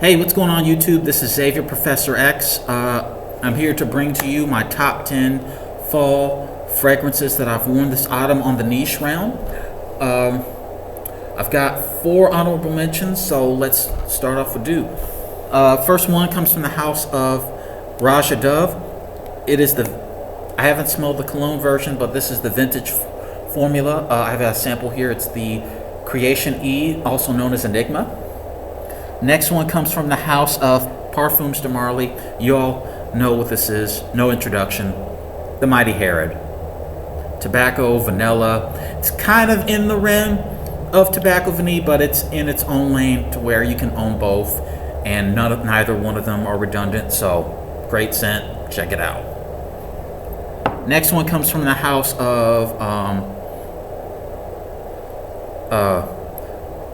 Hey, what's going on YouTube? This is Xavier Professor X. I'm here to bring to you my top 10 fall fragrances that I've worn this autumn on the niche round. I've got 4 honorable mentions, so let's start off with do. First one comes from the house of ROJA Dove. It is I haven't smelled the cologne version, but this is the vintage formula. I have a sample here. It's the Creation E, also known as Enigma. Next one comes from the house of Parfums de Marley. You all know what this is. No introduction. The Mighty Herod. Tobacco, vanilla. It's kind of in the rim of tobacco vanilla, but it's in its own lane to where you can own both, and neither one of them are redundant. So great scent. Check it out. Next one comes from the house of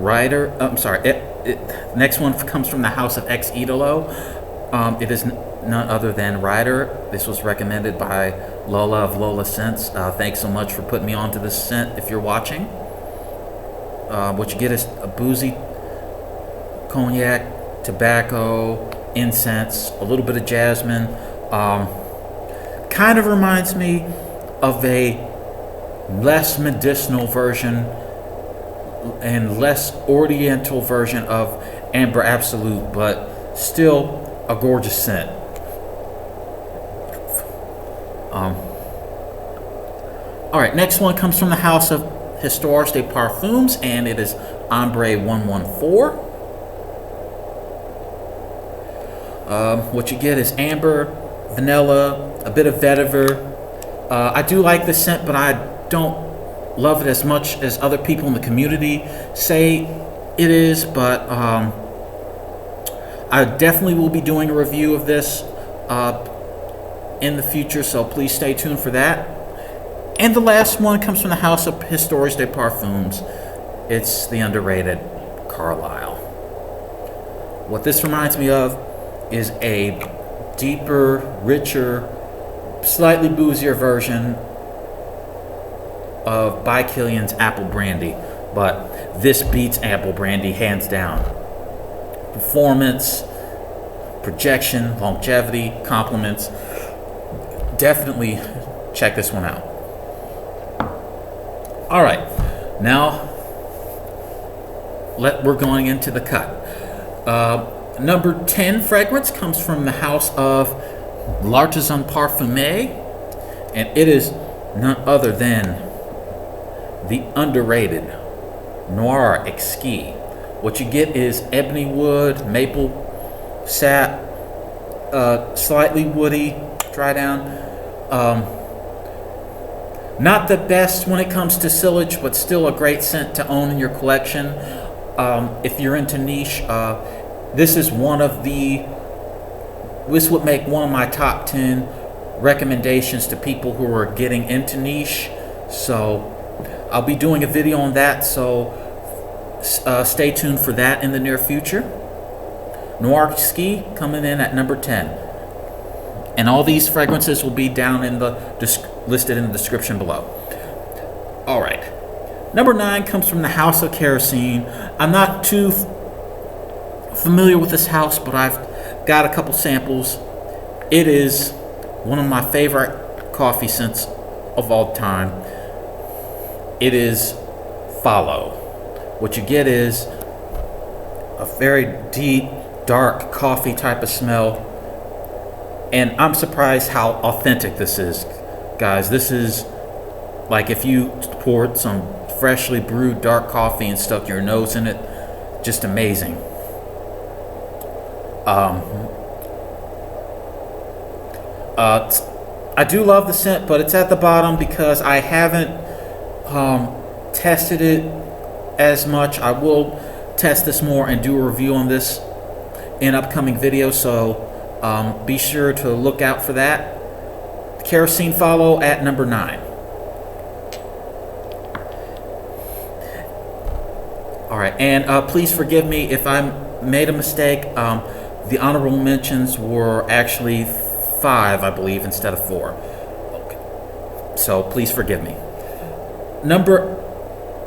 Ryder. I'm sorry. Next one comes from the house of Idolo. It is none other than Ryder. This was recommended by Lola of Lola Scents. Thanks so much for putting me onto this scent. If you're watching, what you get is a boozy cognac, tobacco, incense, a little bit of jasmine. Kind of reminds me of a less medicinal version and less oriental version of Amber Absolute, but still a gorgeous scent. Alright, next one comes from the house of Histoires de Parfums, and it is Ambre 114. What you get is amber, vanilla, a bit of vetiver. I do like this scent, but I don't love it as much as other people in the community say it is, but I definitely will be doing a review of this in the future, so please stay tuned for that. And the last one comes from the house of Histoires de Parfums. It's the underrated Carlisle. What this reminds me of is a deeper, richer, slightly boozier version of by Killian's Apple Brandy, but this beats Apple Brandy hands down. Performance, projection, longevity, compliments. Definitely check this one out. All right, now we're going into the cut. Number 10 fragrance comes from the house of L'Artisan Parfumé, and it is none other than the underrated Noir Exquis. What you get is ebony wood, maple sap, slightly woody, dry down. Not the best when it comes to sillage, but still a great scent to own in your collection. If you're into niche, this would make one of my top 10 recommendations to people who are getting into niche. So I'll be doing a video on that, so stay tuned for that in the near future. Noir Exquis coming in at number 10. And all these fragrances will be down in the listed in the description below. All right. Number 9 comes from the house of KEROSENE. I'm not too familiar with this house, but I've got a couple samples. It is one of my favorite coffee scents of all time. It is Follow. What you get is a very deep, dark coffee type of smell, and I'm surprised how authentic this is, guys. This is like if you poured some freshly brewed dark coffee and stuck your nose in it. Just amazing. I do love the scent, but it's at the bottom because I haven't tested it as much. I will test this more and do a review on this in upcoming videos, so be sure to look out for that. KEROSENE Follow at number 9. Alright, and please forgive me if I made a mistake. The honorable mentions were actually 5, I believe, instead of 4. Okay. So please forgive me. Number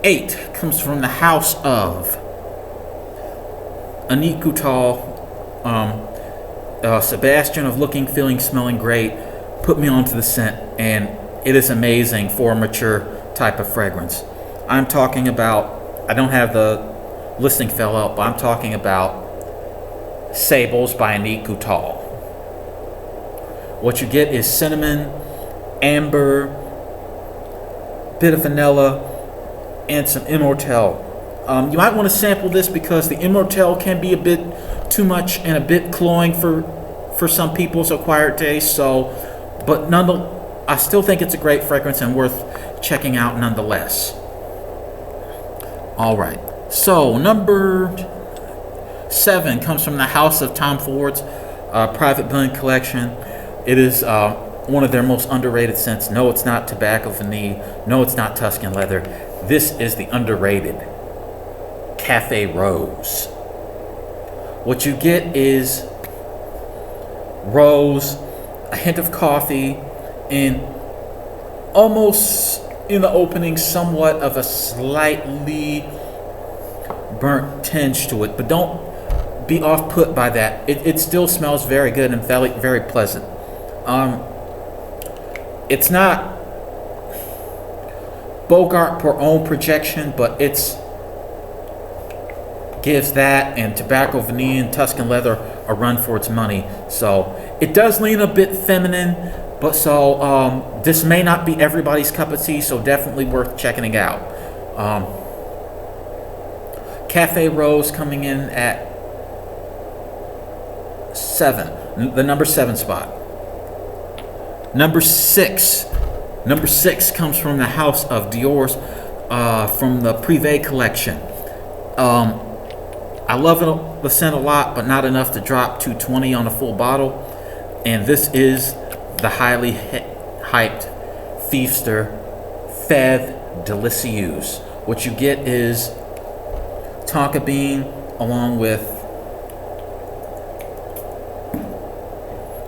8 comes from the house of ANNICK GOUTAL Sebastian of Looking, Feeling, Smelling Great put me onto the scent, and it is amazing for a mature type of fragrance. I'm talking about, I don't have the listing fell out, but I'm talking about Sables by ANNICK GOUTAL. What you get is cinnamon, amber, bit of vanilla, and some immortelle. You might want to sample this because the immortelle can be a bit too much and a bit cloying for some people's acquired taste. So, but I still think it's a great fragrance and worth checking out nonetheless. All right, so number 7 comes from the house of Tom Ford's private blend collection. It is one of their most underrated scents. No, it's not Tobacco Vanille. No, it's not Tuscan Leather. This is the underrated Cafe Rose. What you get is rose, a hint of coffee, and almost in the opening somewhat of a slightly burnt tinge to it, but don't be off put by that. It still smells very good and very, very pleasant. It's not Bogart pour own projection, but it's gives that and Tobacco Vanille and Tuscan Leather a run for its money. So it does lean a bit feminine, but so this may not be everybody's cup of tea, so definitely worth checking it out. Cafe Rose coming in at 7, the number 7 spot. Number 6 comes from the house of DIOR's from the Privé collection. I love the scent a lot, but not enough to drop $220 on a full bottle. And this is the highly hyped Feefster Feve Delicieuse. What you get is tonka bean along with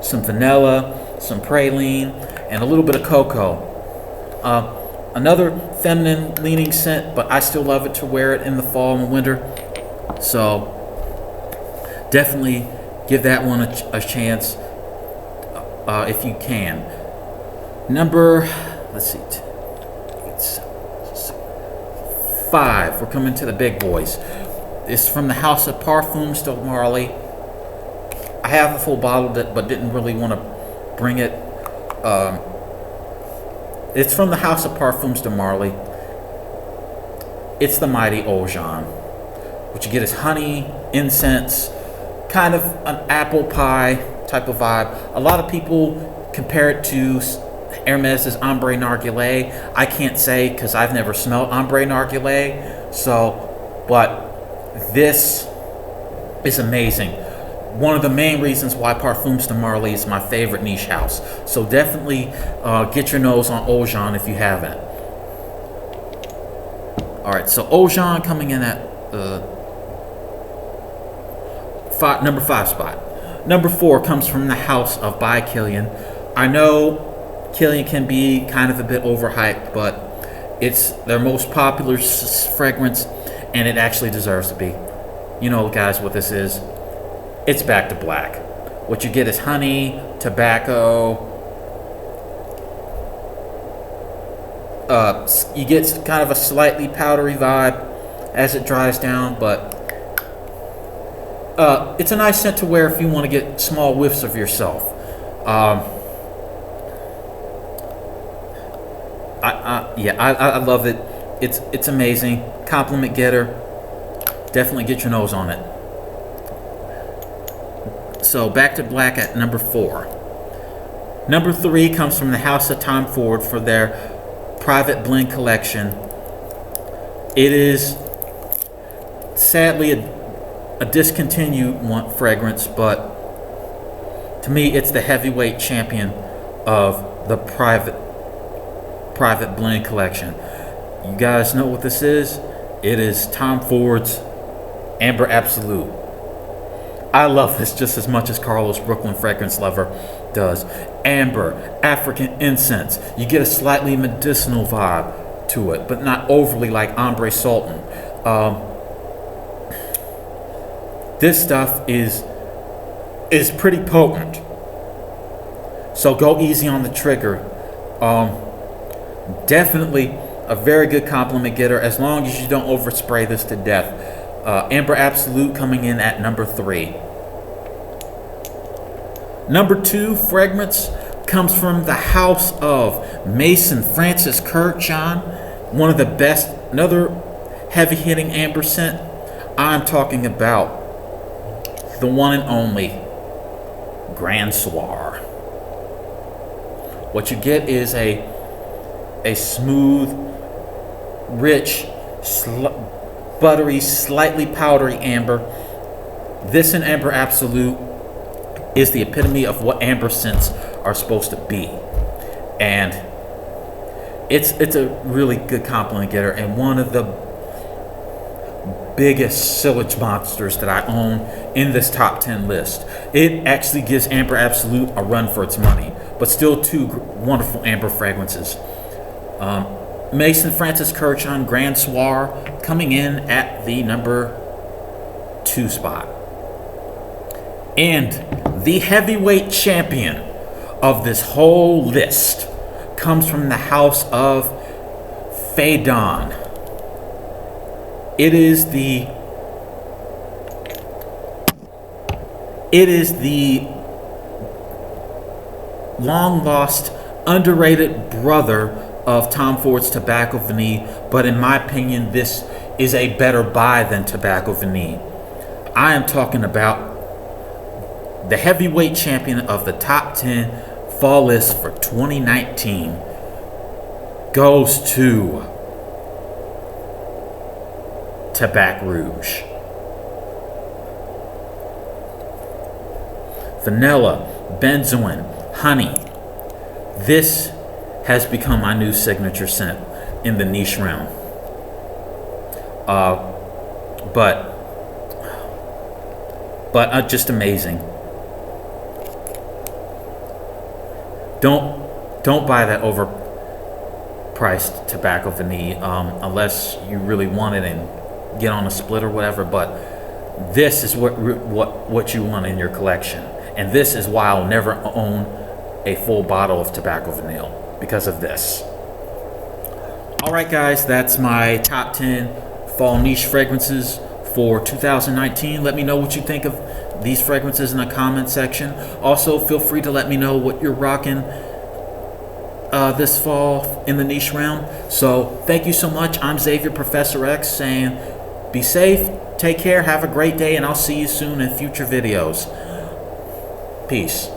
some vanilla, some praline, and a little bit of cocoa. Another feminine leaning scent, but I still love it to wear it in the fall and winter. So definitely give that one a chance if you can. Number, let's see, it's 5. We're coming to the big boys. It's from the house of Parfums de Marley. I have a full bottle but didn't really want to bring it. It's from the house of Parfums de Marley. It's the mighty Oajan. What you get is honey, incense, kind of an apple pie type of vibe. A lot of people compare it to Hermes's Ambre Narguilé. I can't say because I've never smelled Ambre Narguilé. So, but this is amazing. One of the main reasons why Parfums de Marley is my favorite niche house. So definitely get your nose on Oajan if you haven't. All right, so Oajan coming in at number 5 spot. Number 4 comes from the house of by Killian. I know Killian can be kind of a bit overhyped, but it's their most popular fragrance, and it actually deserves to be. You know, guys, what this is. It's Back to Black. What you get is honey, tobacco. You get kind of a slightly powdery vibe as it dries down, but it's a nice scent to wear if you want to get small whiffs of yourself. I love it. It's amazing. Compliment getter. Definitely get your nose on it. So Back to Black at number 4. Number 3 comes from the house of Tom Ford for their private blend collection. It is sadly a discontinued fragrance, but to me it's the heavyweight champion of the private blend collection. You guys know what this is? It is Tom Ford's Amber Absolute. I love this just as much as Carlos Brooklyn Fragrance Lover does. Amber, African incense. You get a slightly medicinal vibe to it, but not overly like Ambre Sultan. This stuff is is pretty potent. So go easy on the trigger. Definitely a very good compliment getter, as long as you don't overspray this to death. Ambre Absolute coming in at number 3. Number 2 fragrance comes from the house of Mason Francis Kurkdjian, one of the best, another heavy-hitting amber scent. I'm talking about the one and only Grand Soir. What you get is a smooth, rich, buttery, slightly powdery amber. This in Ambre Absolute is the epitome of what amber scents are supposed to be, and it's a really good compliment getter, and one of the biggest sillage monsters that I own in this top 10 list. It actually gives Ambre Absolute a run for its money, but still two wonderful amber fragrances. Mason Francis Kurkdjian Grand Soir coming in at the number 2 spot. And the heavyweight champion of this whole list comes from the house of PHAEDON. It is the long lost, underrated brother of Tom Ford's Tobacco Vanille, but in my opinion, this is a better buy than Tobacco Vanille. I am talking about the heavyweight champion of the top 10 fall list for 2019 goes to Tabac Rouge. Vanilla, benzoin, honey. This has become my new signature scent in the niche realm. But just amazing. Don't buy that overpriced Tobacco Vanille unless you really want it and get on a split or whatever. But this is what you want in your collection, and this is why I'll never own a full bottle of Tobacco Vanille, because of this. Alright guys, that's my top 10 fall niche fragrances for 2019. Let me know what you think of these fragrances in the comment section. Also, feel free to let me know what you're rocking this fall in the niche realm. So thank you so much. I'm Xavier Professor X saying be safe, take care, have a great day, and I'll see you soon in future videos. Peace.